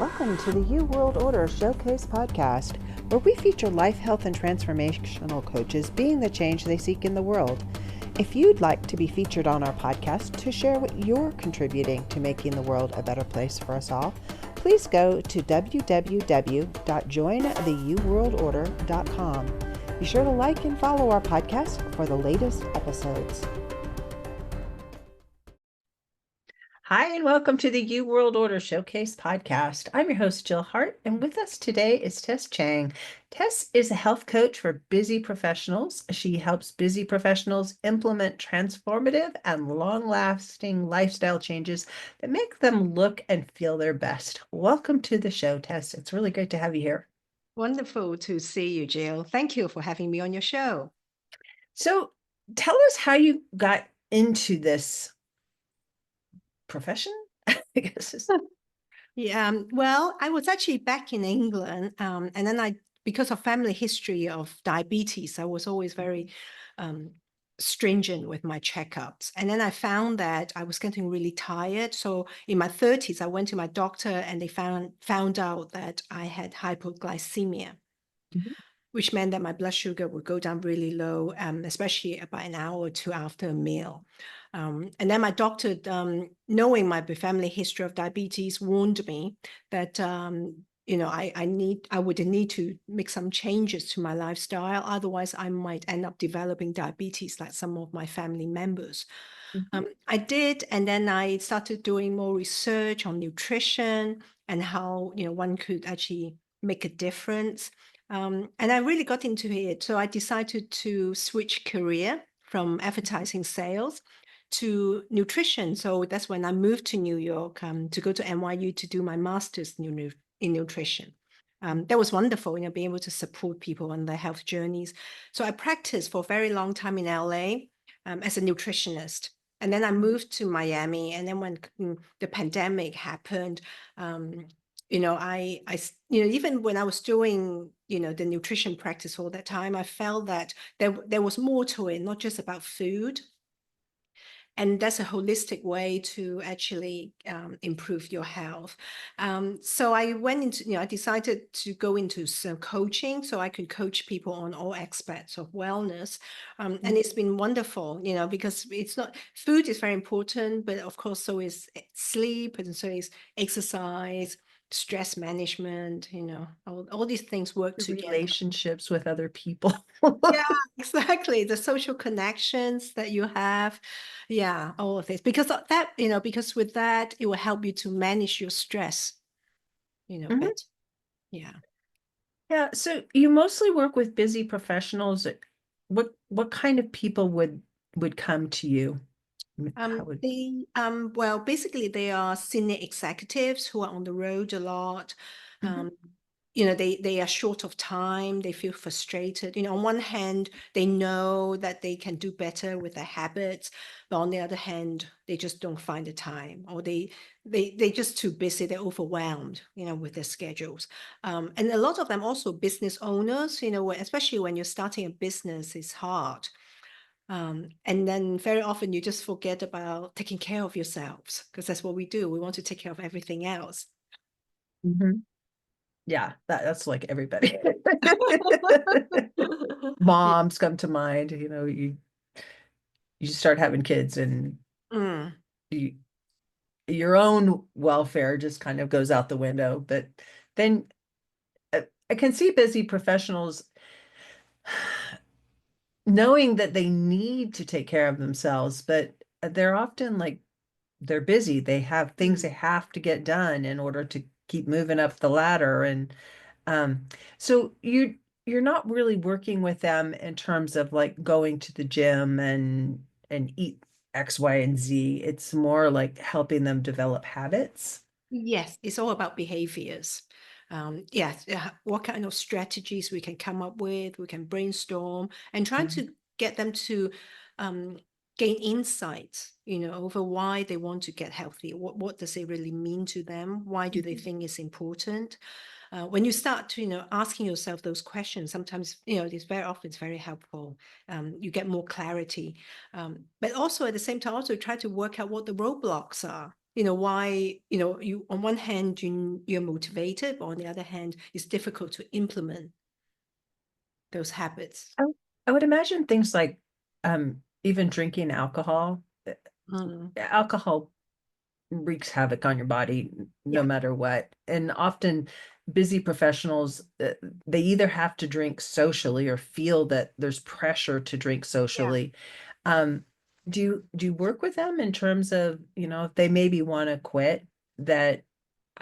Welcome to the U World Order Showcase podcast, where we feature life, health, and transformational coaches being the change they seek in the world. If you'd like to be featured on our podcast to share what you're contributing to making the world a better place for us all, please go to www.jointheuworldorder.com. Be sure to like and follow our podcast for the latest episodes. Hi, and welcome to the U World Order Showcase podcast. I'm your host, Jill Hart, and with us today is Tess Cheng. Tess is a health coach for busy professionals. She helps busy professionals implement transformative and long-lasting lifestyle changes that make them look and feel their best. Welcome to the show, Tess. It's really great to have you here. Wonderful to see you, Jill. Thank you for having me on your show. So tell us how you got into this profession, I guess. Well, I was actually back in England, and then because of family history of diabetes, I was always very stringent with my checkups. And then I found that I was getting really tired. So in my 30s, I went to my doctor and they found out that I had hypoglycemia. Mhm. Which meant that my blood sugar would go down really low, especially about an hour or two after a meal. And then my doctor, knowing my family history of diabetes, warned me that I would need to make some changes to my lifestyle. Otherwise, I might end up developing diabetes like some of my family members. I did, and then I started doing more research on nutrition and how one could actually make a difference. And I really got into it. So I decided to switch career from advertising sales to nutrition. So that's when I moved to New York to go to NYU to do my master's in nutrition. That was wonderful, being able to support people on their health journeys. So I practiced for a very long time in LA as a nutritionist. And then I moved to Miami. And then when the pandemic happened, even when I was doing, the nutrition practice all that time, I felt that there was more to it, not just about food. And that's a holistic way to actually improve your health. So I went into, I decided to go into some coaching so I could coach people on all aspects of wellness. And it's been wonderful, because it's not, food is very important, but of course, so is sleep, and so is exercise, stress management, all these things work together. Relationships with other people. Yeah, exactly. The social connections that you have. Yeah, all of this. Because of that, because with that, it will help you to manage your stress, Mhm. better. Yeah. Yeah. So you mostly work with busy professionals. What kind of people would come to you? How would Well, basically they are senior executives who are on the road a lot. Mhm. They are short of time, they feel frustrated. On one hand, they know that they can do better with their habits, but on the other hand, they just don't find the time, or they just too busy, they're overwhelmed, with their schedules. And a lot of them also business owners, especially when you're starting a business, it's hard. And then very often you just forget about taking care of yourselves, because that's what we do. We want to take care of everything else. Mhm. Yeah, that's like everybody. Yeah. Moms come to mind, you start having kids and Mm. you, your own welfare just kind of goes out the window. But then I can see busy professionals knowing that they need to take care of themselves, but they're often like they're busy. They have things Mm. they have to get done in order to keep moving up the ladder. And um, so you're not really working with them in terms of like going to the gym and eat X, Y, and Z. It's more like helping them develop habits. Yes, it's all about behaviors. Yes, what kind of strategies we can come up with, we can brainstorm and try Mhm. to get them to um, gain insights, over why they want to get healthy. What does it really mean to them? Why do they think it's important? When you start to, asking yourself those questions, sometimes, it's very helpful. You get more clarity. But also at the same time, also try to work out what the roadblocks are. why, you on one hand you're motivated, but on the other hand, it's difficult to implement those habits. I, I would imagine things like even drinking alcohol. Mm, Alcohol wreaks havoc on your body no yeah, matter what. And often busy professionals, they either have to drink socially or feel that there's pressure to drink yeah. socially. Um, do you work with them in terms of, if they maybe want to quit, that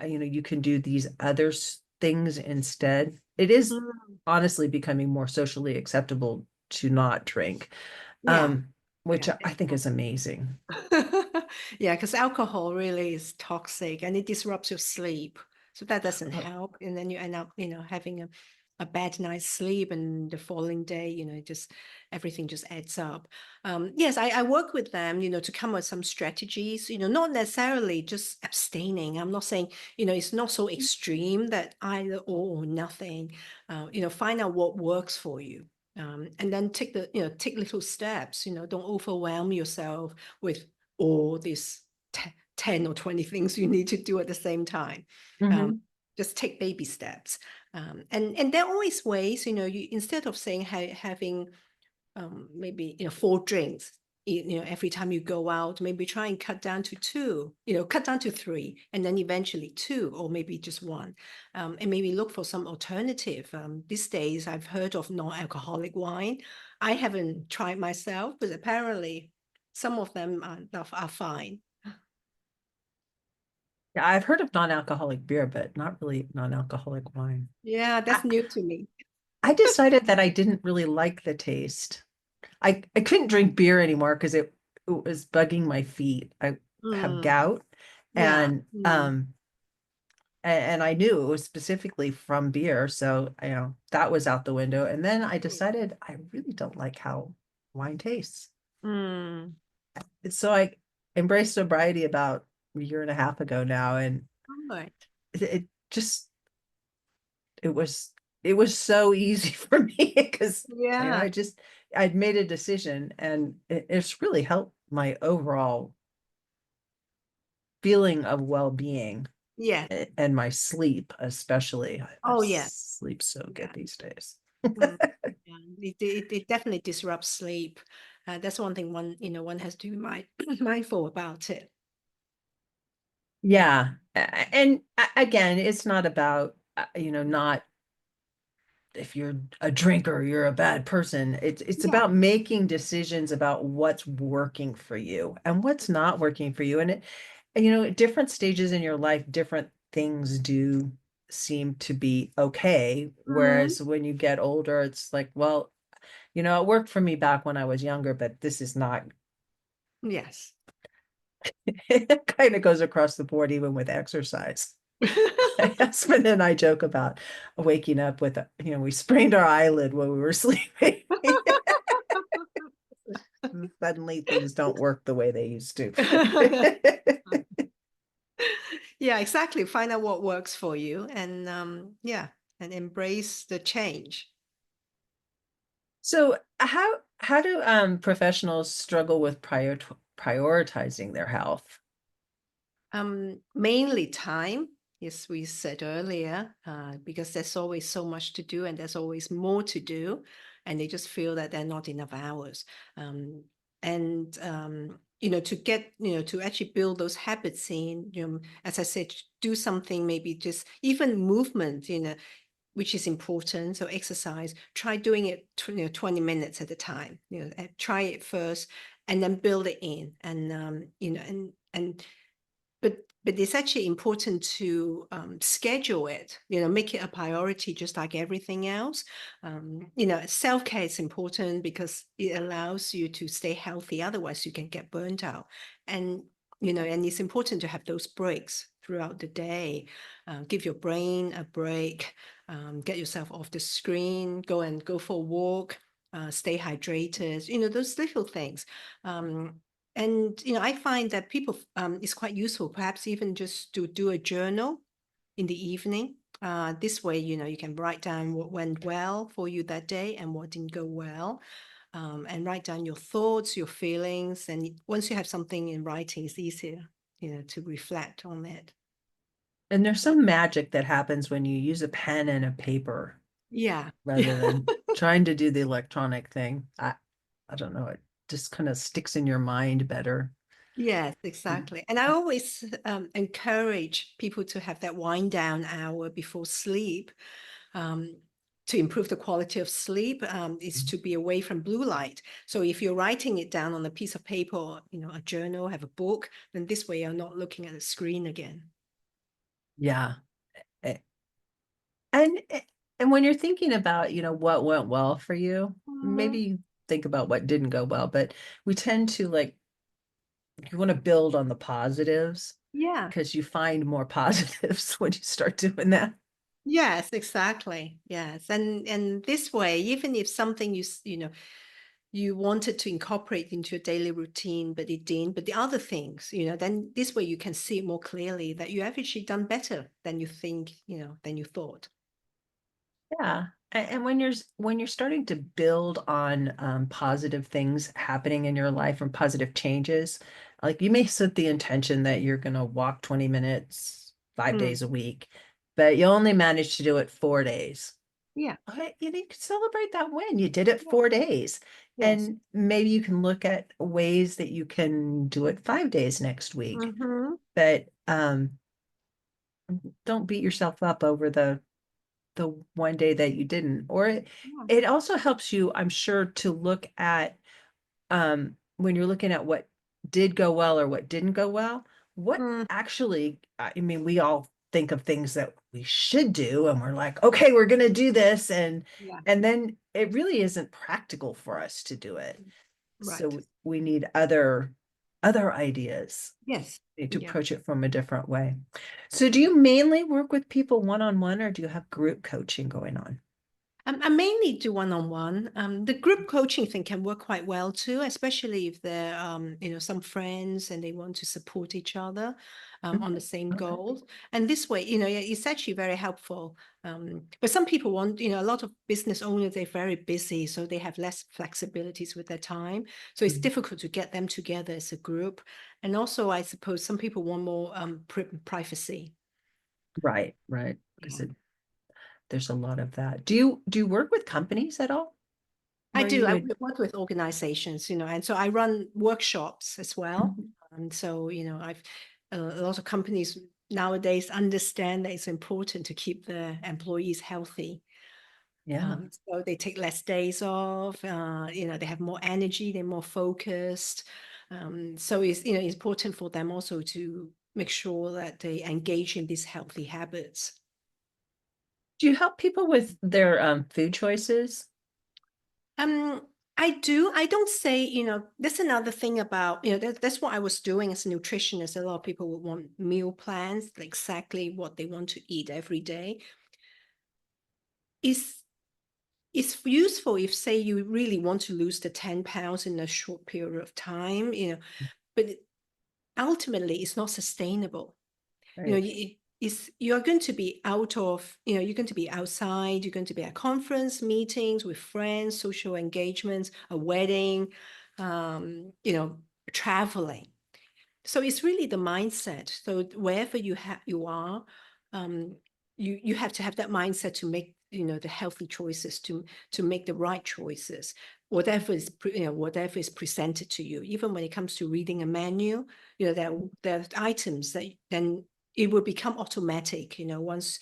you can do these other things instead? It is Mm, honestly becoming more socially acceptable to not drink, yeah, um, which yeah. I think is amazing. Yeah, because alcohol really is toxic and it disrupts your sleep. So that doesn't Uh, help. And then you end up, having a bad night's sleep, and the following day, just everything just adds up. Yes, I work with them, to come up with some strategies, not necessarily just abstaining. I'm not saying, it's not so extreme that either or nothing. Find out what works for you. And then take little steps, don't overwhelm yourself with all these 10 or 20 things you need to do at the same time. Um, mhm. just take baby steps. And there are always ways, instead of saying having maybe 4 drinks, every time you go out, maybe try and cut down to two, cut down to three, and then eventually two, or maybe just one. And maybe look for some alternative. These days I've heard of non-alcoholic wine. I haven't tried myself, but apparently some of them are fine. Yeah, I've heard of non-alcoholic beer, but not really non-alcoholic wine. Yeah, I, that's new to me. I decided that I didn't really like the taste. I couldn't drink beer anymore because it was bugging my feet. I have Mm, gout, yeah. and Mm, and I knew it was specifically from beer, so that was out the window. And then I mm, decided I really don't like how wine tastes. mm. So I embraced sobriety about a year and a half ago now, and All right. it just it was it was so easy for me because Yeah. I'd made a decision, and it's really helped my overall feeling of well-being, Yeah. and my sleep especially. I Oh, yeah. sleep so good Yeah. these days. Mm, yeah, it definitely disrupts sleep. That's one thing one has to be mindful about it. Yeah. And again, it's not about not if you're a drinker, you're a bad person. It's Yeah. about making decisions about what's working for you and what's not working for you. At different stages in your life, different things do seem to be okay. Mhm. Whereas when you get older, it's like, well, it worked for me back when I was younger, but this is not. Yes. It kind of goes across the board, even with exercise. My husband and I joke about waking up with, we sprained our eyelid when we were sleeping. Suddenly things don't work the way they used to. Yeah, exactly. Find out what works for you, and yeah, and embrace the change. So how do professionals struggle with prioritizing their health? Mainly time, as we said earlier, because there's always so much to do and there's always more to do, and they just feel that there are not enough hours. And to get, to actually build those habits in, as I said, do something, maybe just even movement, which is important. So exercise, try doing it 20 minutes at a time. Try it first, and then build it in, and but it's actually important to schedule it, make it a priority, just like everything else. Self-care is important because it allows you to stay healthy. Otherwise, you can get burnt out. And, and it's important to have those breaks throughout the day. Give your brain a break, get yourself off the screen, go for a walk, stay hydrated, those little things. And I find that people it's quite useful, perhaps even just to do a journal in the evening. This way, you can write down what went well for you that day and what didn't go well, and write down your thoughts, your feelings. And once you have something in writing, it's easier to reflect on it. And there's some magic that happens when you use a pen and a paper Yeah. rather than trying to do the electronic thing. I don't know, it just kind of sticks in your mind better. Yes, Mm. exactly. And I always encourage people to have that wind down hour before sleep, um, to improve the quality of sleep, is to be away from blue light. So if you're writing it down on a piece of paper or, a journal, have a book, then this way you're not looking at the screen again. Yeah. A- And and when you're thinking about, what went well for you, Mhm. maybe think about what didn't go well, but we tend to like you want to build on the positives Yeah. because you find more positives when you start doing that. Yes, exactly. Yes. And this way, even if something you wanted to incorporate into your daily routine, but it didn't, but the other things, then this way you can see more clearly that you have actually done better than you think, than you thought. Yeah. And when you're starting to build on positive things happening in your life and positive changes, like you may set the intention that you're going to walk 20 minutes 5 days Mm, a week, but you only manage to do it 4 days. yeah. Okay, you can celebrate that win. You did it Yeah. 4 days. Yes. And maybe you can look at ways that you can do it 5 days next week. Mm-hmm. But don't beat yourself up over the one day that you didn't. Or Yeah. it also helps you, I'm sure, to look at when you're looking at what did go well or what didn't go well, what Mm, actually, I mean, we all think of things that we should do and we're like, okay, we're going to do this. yeah. And then it really isn't practical for us to do it. Right. So we need other ideas. Yes. We need to Yeah. approach it from a different way. So do you mainly work with people one-on-one or do you have group coaching going on? I mainly do one-on-one. The group coaching thing can work quite well too, especially if they're, some friends and they want to support each other on the Mhm. same Okay. goals. And this way, it's actually very helpful. But some people want, a lot of business owners, they're very busy, so they have less flexibilities with their time. So it's Mhm. difficult to get them together as a group. And also, I suppose some people want more privacy. Right, right. Because Yeah. there's a lot of that. Do you work with companies at all? I Where do. you I would work with organizations, and so I run workshops as well. Mhm. And so, I've a lot of companies nowadays understand that it's important to keep the employees healthy. Yeah. So they take less days off. They have more energy. They're more focused. So it's important for them also to make sure that they engage in these healthy habits. Do you help people with their food choices? Um, I do. I don't say, that's another thing about, that's what I was doing as a nutritionist. A lot of people would want meal plans, like exactly what they want to eat every day. Is it's useful if, say, you really want to lose the 10 pounds in a short period of time, but ultimately it's not sustainable. Right. You're going to be out of, you're going to be outside, you're going to be at conference meetings with friends, social engagements, a wedding, traveling. So it's really the mindset. So wherever you are, um, you have to have that mindset to make, the healthy choices, to make the right choices, whatever is presented to you. Even when it comes to reading a menu, there are items that then it will become automatic. Once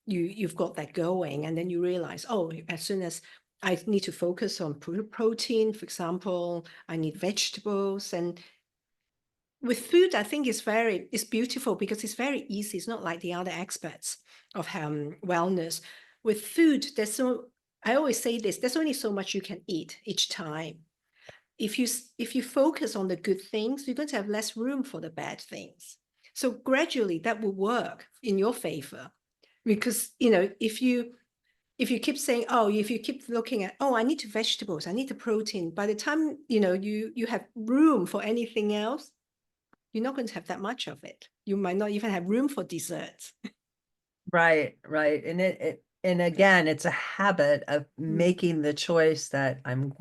you've got that going, and then you realize, oh, as soon as I need to focus on protein, for example, I need vegetables. And with food, I think it's beautiful because it's very easy. It's not like the other aspects of wellness. With food, I always say this, there's only so much you can eat each time. If you focus on the good things, you're going to have less room for the bad things. So gradually that will work in your favor. Because, if you keep saying, oh, if you keep looking at, oh, I need the vegetables, I need the protein, by the time, you have room for anything else, you're not going to have that much of it. You might not even have room for desserts. Right, right. And again, it's a habit of Mm. making the choice that I'm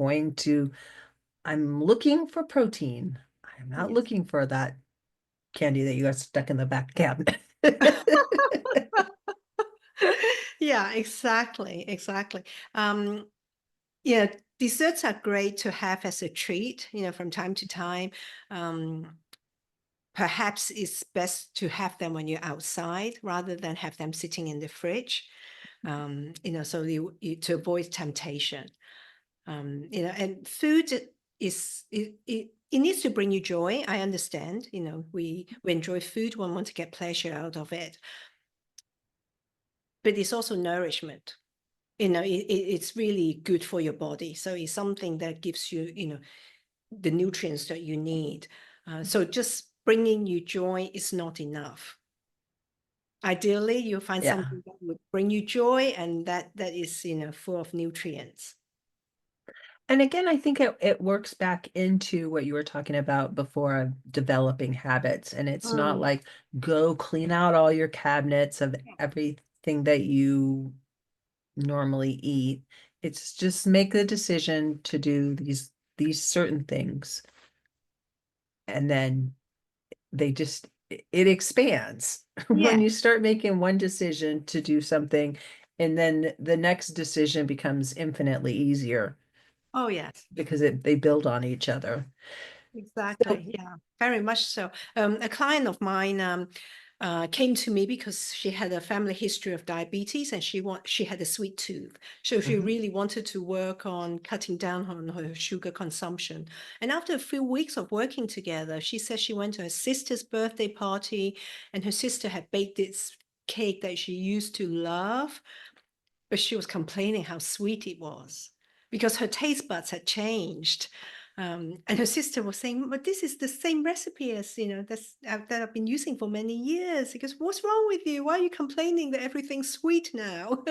looking for protein. I'm not Yes. looking for that candy that you got stuck in the back cabinet. Yeah, exactly, exactly. Yeah, desserts are great to have as a treat, from time to time. Um, Perhaps it's best to have them when you're outside rather than have them sitting in the fridge. So to avoid temptation. And food is it needs to bring you joy. I understand. We enjoy food. We want to get pleasure out of it, but it's also nourishment. It's really good for your body. So it's something that gives you, the nutrients that you need. So just bringing you joy is not enough. Ideally, you'll find Yeah. something that would bring you joy and that is, full of nutrients. And again, I think it works back into what you were talking about before of developing habits. And it's not Mm, like go clean out all your cabinets of everything that you normally eat. It's just make the decision to do these certain things. And then it expands when yeah. you start making one decision to do something, and then the next decision becomes infinitely easier Oh, yes. because they build on each other. So, Exactly. Yeah, very much so. A client of mine came to me because she had a family history of diabetes and she had a sweet tooth. So she mhm, really wanted to work on cutting down on her sugar consumption. And after a few weeks of working together, she said she went to her sister's birthday party and her sister had baked this cake that she used to love, but she was complaining how sweet it was because her taste buds had changed. And her sister was saying, "But this is the same recipe as that I've been using for many years." Because what's wrong with you? Why are you complaining that everything's sweet now?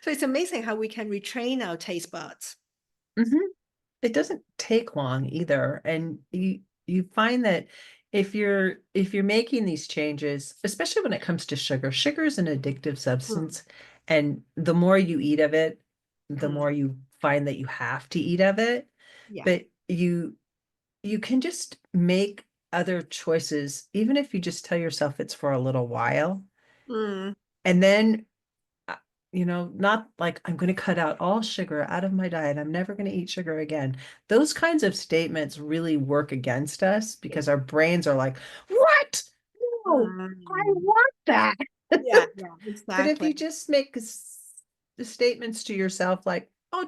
So it's amazing how we can retrain our taste buds. mhm. It doesn't take long either. And you find that if you're making these changes, especially when it comes to sugar is an addictive Mm, substance. And the more you eat of it, the mm, more you find that you have to eat of it. yeah. But you can just make other choices, even if you just tell yourself it's for a little while. Mm, And then uh, not like I'm going to cut out all sugar out of my diet. I'm never going to eat sugar again. Those kinds of statements really work against us yeah. because our brains are like, what? No, I Mm, want that. yeah, yeah, But if exactly. you just make the statements to yourself like, oh,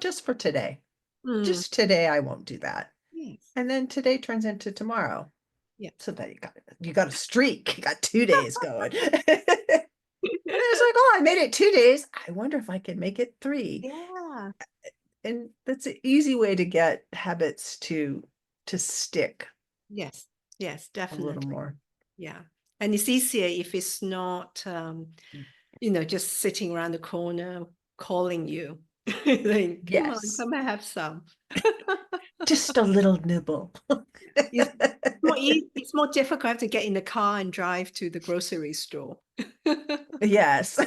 Mm, just today, I won't do that. yes. And then today turns into tomorrow. Yeah. So that you got a streak. You got 2 days going. And it's like, oh, I made it 2 days. I wonder if I can make it three. Yeah. And that's an easy way to get habits to stick Yes. Yes, a little definitely. more. Yeah. And it's easier if it's not, just sitting around the corner calling you. Like, come on, Yes, come and have some. just a little nibble. It's more difficult to get in the car and drive to the grocery store. Yes.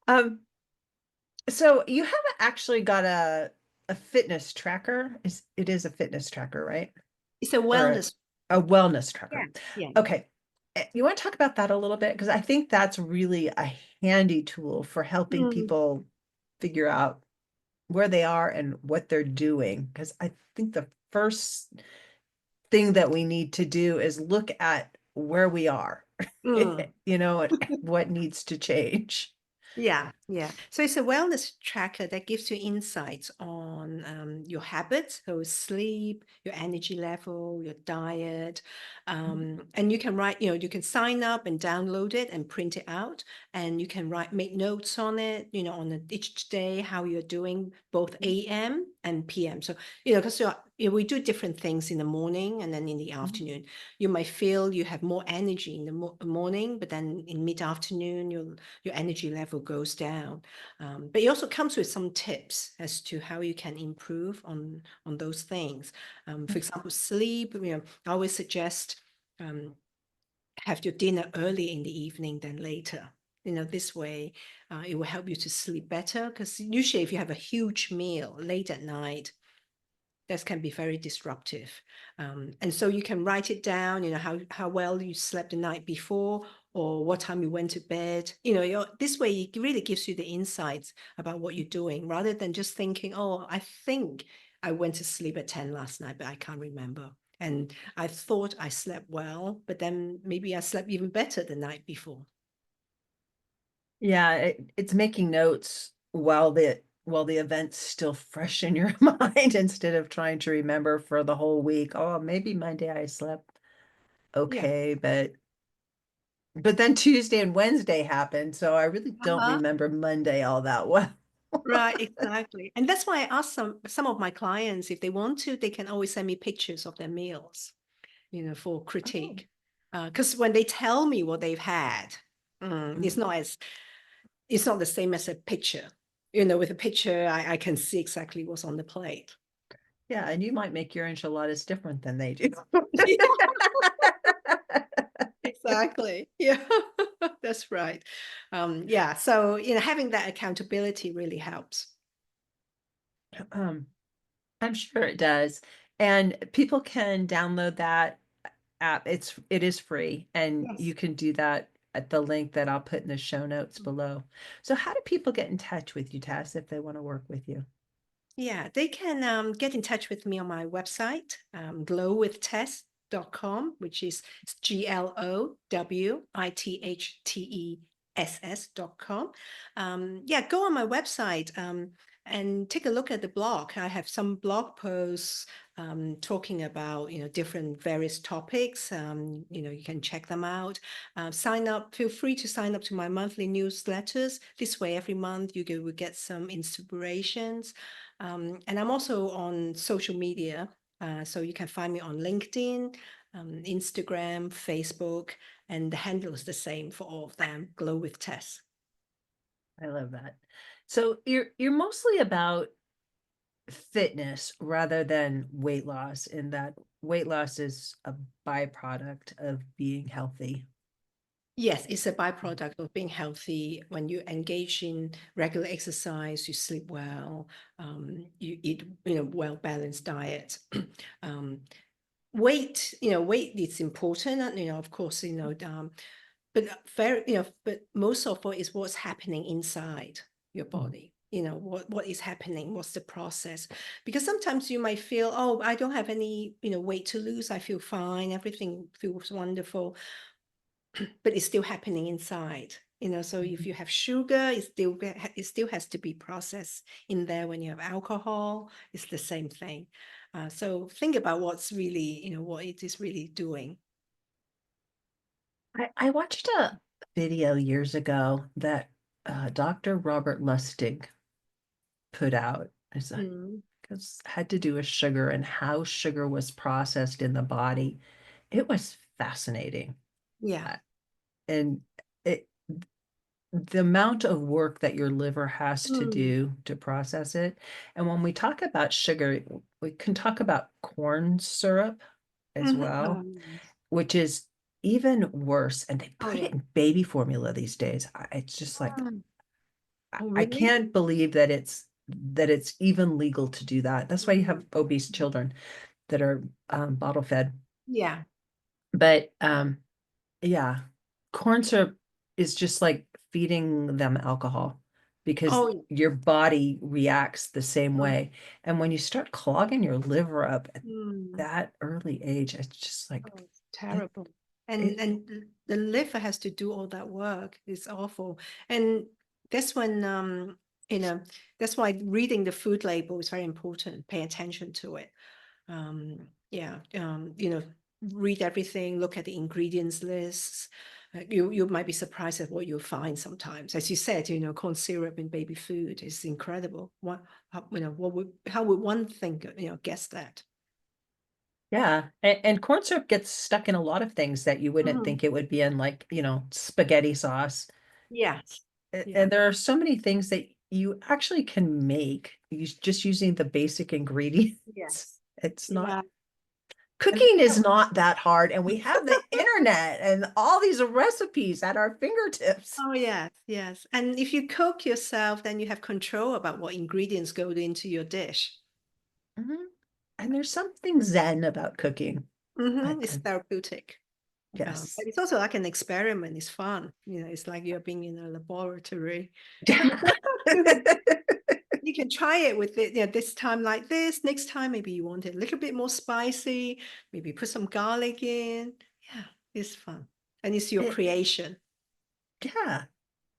Um, so you haven't actually got a fitness tracker. It is a fitness tracker, right? It's a Or wellness. a wellness Yeah. tracker. Yeah. Okay. You want to talk about that a little bit? Because I think that's really a handy tool for helping Mm, people figure out where they are and what they're doing. Because I think the first thing that we need to do is look at where we are, mm. what needs to change. Yeah, yeah. So it's a wellness tracker that gives you insights on your habits, so sleep, your energy level, your diet. And you can you can sign up and download it and print it out. And you can make notes on it, on each day, how you're doing both AM and PM. So, because we do different things in the morning and then in the afternoon. You might feel you have more energy in the morning, but then in mid-afternoon, your energy level goes down. But it also comes with some tips as to how you can improve on those things. For example, sleep. I always suggest have your dinner early in the evening than later. This way it will help you to sleep better because usually if you have a huge meal late at night, that can be very disruptive. And so you can write it down, how well you slept the night before, or what time you went to bed. This way it really gives you the insights about what you're doing, rather than just thinking, oh, I think I went to sleep at 10 last night, but I can't remember. And I thought I slept well, but then maybe I slept even better the night before. Yeah, it's making notes while the event's still fresh in your mind instead of trying to remember for the whole week. Oh, maybe Monday I slept Yeah. okay, but then Tuesday and Wednesday happened, so I really don't Uh-huh. remember Monday all that well. Right, exactly. And that's why I ask some of my clients, if they want to, they can always send me pictures of their meals, for Oh, critique. Because when they tell me what they've had, mm. it's not the same as a picture. With a picture, I can see exactly what's on the plate. Yeah, and you might make your enchiladas different than they do. Exactly. Yeah, that's right. Yeah. So, having that accountability really helps. Um, I'm sure it does. And people can download that app. It is free, and you Yes. can do that at the link that I'll put in the show notes below. So how do people get in touch with you, Tess, if they want to work with you? Yeah, they can get in touch with me on my website, glowwithtess.com, which is glowwithtess.com. Yeah, go on my website and take a look at the blog. I have some blog posts talking about different various topics. You can check them out. Sign up. Feel free to sign up to my monthly newsletters. This way, every month will get some inspirations. And I'm also on social media. So you can find me on LinkedIn, Instagram, Facebook, and the handle is the same for all of them, Glow with Tess. I love that. So you're mostly about fitness rather than weight loss, in that weight loss is a byproduct of being healthy. Yes, it's a byproduct of being healthy. When you engage in regular exercise, you sleep well, you eat, well-balanced diet. um, weight is important, and, of course, but but most of all is what's happening inside your Mhm. body. What is happening, what's the process? Because sometimes you might feel, oh, I don't have any, weight to lose, I feel fine, everything feels wonderful, but it's still happening inside. So if you have sugar, it still has to be processed in there. When you have alcohol, it's the same thing. So think about what's really, what it is really doing. I watched a video years ago that Dr. Robert Lustig put out. It's like, Mm, had to do with sugar and how sugar was processed in the body. It was fascinating. yeah. Uh, And it the amount of work that your liver has to Mm. do to process it. And when we talk about sugar, we can talk about corn syrup as Mhm. well, which is even worse. And they Oh, put yeah. it in baby formula these days. It's just like Mm. Oh, I really? can't believe that it's even legal to do that. That's why you have Mm. obese children that are bottle fed. Yeah. But yeah, corn syrup is just like feeding them alcohol because Oh, yeah. your body reacts the same Mm. way. And when you start clogging your liver up at Mm. that early age, it's just like Oh, it's it terrible. And it the liver has to do all that work. It's awful. And that's when you know, that's why reading the food label is very important. Pay attention to it. Yeah, read everything, look at the ingredients lists. You might be surprised at what you'll find sometimes. As you said, corn syrup in baby food is incredible. How would one think, guess that? yeah. And corn syrup gets stuck in a lot of things that you wouldn't Mhm. think it would be in, like, spaghetti sauce. Yes. Yeah. And there are so many things that you actually can make just using the basic ingredients. Yes. It's not Yeah. And Cooking is not that hard, and we have the internet and all these recipes at our fingertips. oh, yes, yes. And if you cook yourself, then you have control about what ingredients go into your dish. Mhm. And there's something zen about cooking. It's therapeutic. But Yes. it's also like an experiment. It's fun. It's like you're being in a laboratory. You can try it with it, this time like this. Next time, maybe you want it a little bit more spicy. Maybe put some garlic in. Yeah, it's fun. And it's your It, creation. yeah.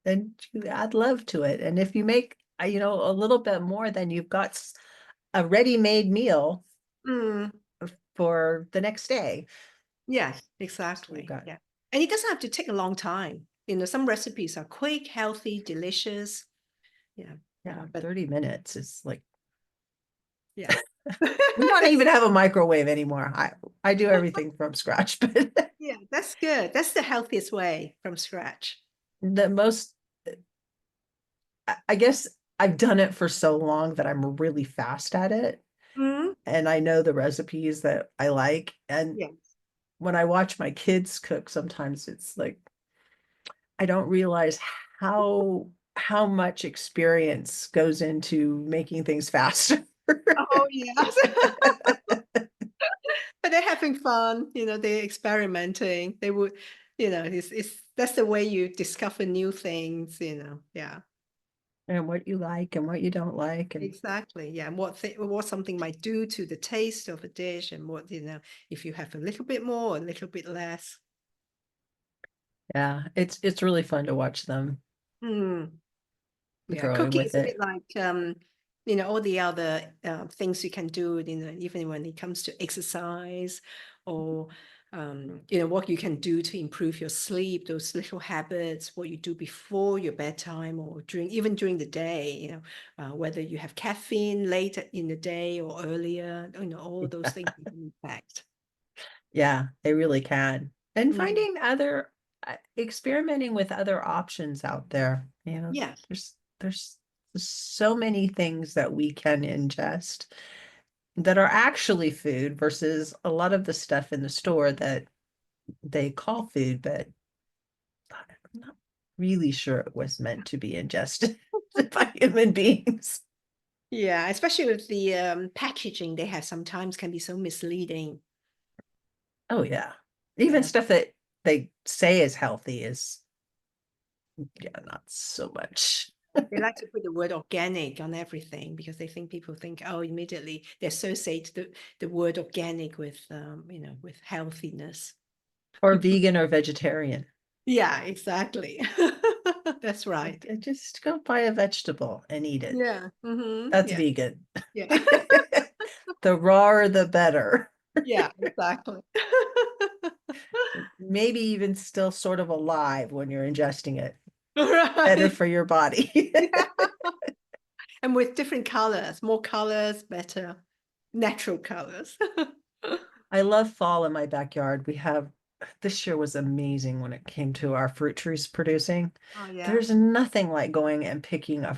And you add love to it. And if you make, a little bit more, then you've got a ready-made meal Mm, for the next day. yeah, So you've exactly. got, Yeah. And it doesn't have to take a long time. Some recipes are quick, healthy, delicious. Yeah. yeah, But 30 minutes is like, yeah. we don't even have a microwave anymore. I do everything from scratch, but Yeah, that's good. That's the healthiest way from scratch. the most, I guess I've done it for so long that I'm really fast at it. Mm, And I know the recipes that I like. And yeah. when I watch my kids cook, sometimes it's like I don't realize how much experience goes into making things faster. Oh, yes. But they're having fun, they're experimenting. They would, it's that's the way you discover new things. Yeah. And what you like and what you don't like. And Exactly. Yeah. And what something might do to the taste of a dish, and what, if you have a little bit more, a little bit less. yeah, it's really fun to watch them Hmm. Yeah, growing cooking with is a it. bit like all the other things you can do, even when it comes to exercise, or what you can do to improve your sleep, those little habits, what you do before your bedtime or even during the day, whether you have caffeine late in the day or earlier, all those things you can impact. Yeah, they really can. And Mm. finding other experimenting with other options out there. Yeah. There's so many things that we can ingest that are actually food versus a lot of the stuff in the store that they call food, but I'm not really sure it was meant to be ingested by human beings. Yeah, especially with the packaging they have sometimes can be so misleading. Oh yeah. Even Yeah. stuff that they say is healthy is, yeah, not so much. They like to put the word organic on everything because people think, oh, immediately they associate the word organic with healthiness. Or vegan or vegetarian. Yeah, exactly. That's right. Just go buy a vegetable and eat it. Yeah. That's Yeah. vegan. Yeah. The rawer, the better. Yeah, exactly. Maybe even still sort of alive when you're ingesting it. Better Right. for your body. Yeah. And with different colors, more colors, better. Natural colors. I love fall in my backyard. This year was amazing when it came to our fruit trees producing. Oh, yeah. There's nothing like going and picking a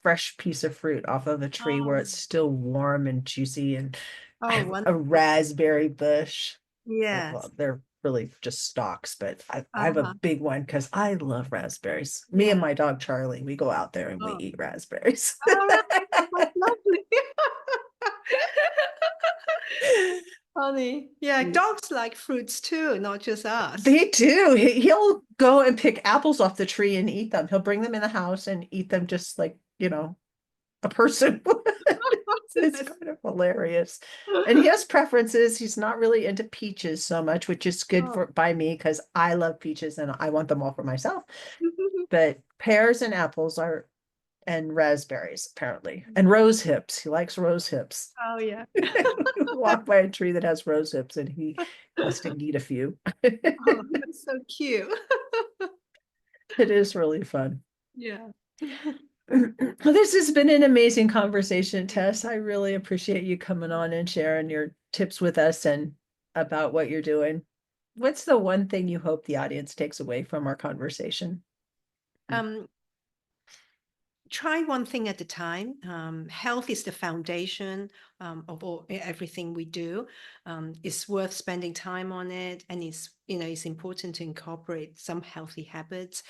fresh piece of fruit off of a tree where Oh, it's still warm and juicy. And I oh, have a wonderful. raspberry bush. Yes. Well, they're really just stalks, but I have a Uh-huh. big one because I love raspberries. Me and Yeah. my dog Charlie, we go out there and we Oh, eat raspberries. all right. Oh, that's lovely. Funny. Yeah, dogs like fruits too, not just us. They do. He'll go and pick apples off the tree and eat them. He'll bring them in the house and eat them just like, a person would. It's That's- kind of hilarious. And he has preferences. He's not really into peaches so much, which is good Oh. for by me because I love peaches and I want them all for myself. But pears and apples are and raspberries, apparently. And rose hips. He likes rose hips. Oh, yeah. Walk by a tree that has rose hips and he has to eat a few. Oh, that's so cute. It is really fun. Yeah. Well, this has been an amazing conversation, Tess. I really appreciate you coming on and sharing your tips with us and about what you're doing. What's the one thing you hope the audience takes away from our conversation? Um, Try one thing at a time. Health is the foundation of everything we do. It's worth spending time on it, and it's important to incorporate some healthy habits.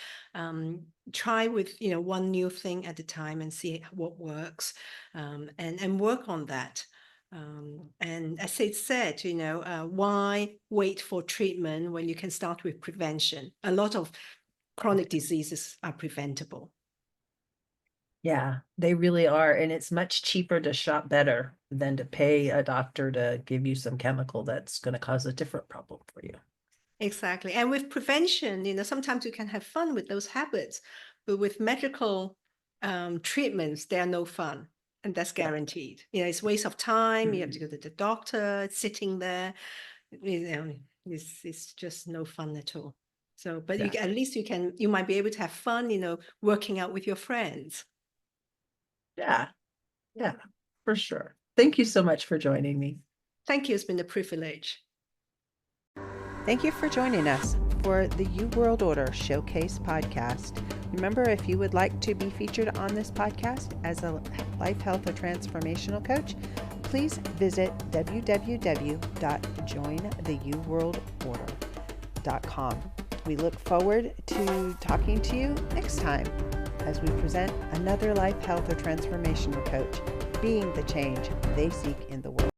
Try with one new thing at a time and see what works, and work on that. And as it said, why wait for treatment when you can start with prevention? A lot of chronic diseases are preventable. Yeah, they really are. And it's much cheaper to shop better than to pay a doctor to give you some chemical that's going to cause a different problem for you. Exactly. And with prevention, sometimes you can have fun with those habits, but with medical treatments, they are no fun. And that's guaranteed. It's waste of time. You have to go to the doctor, sitting there. It's just no fun at all. So, but Yeah. at least you might be able to have fun, working out with your friends. Yeah. Yeah, for sure. Thank you so much for joining me. Thank you. It's been a privilege. Thank you for joining us for the U World Order Showcase podcast. Remember, if you would like to be featured on this podcast as a life, health, or transformational coach, please visit www.jointheuworldorder.com. We look forward to talking to you next time as we present another life, health, or transformational coach being the change they seek in the world.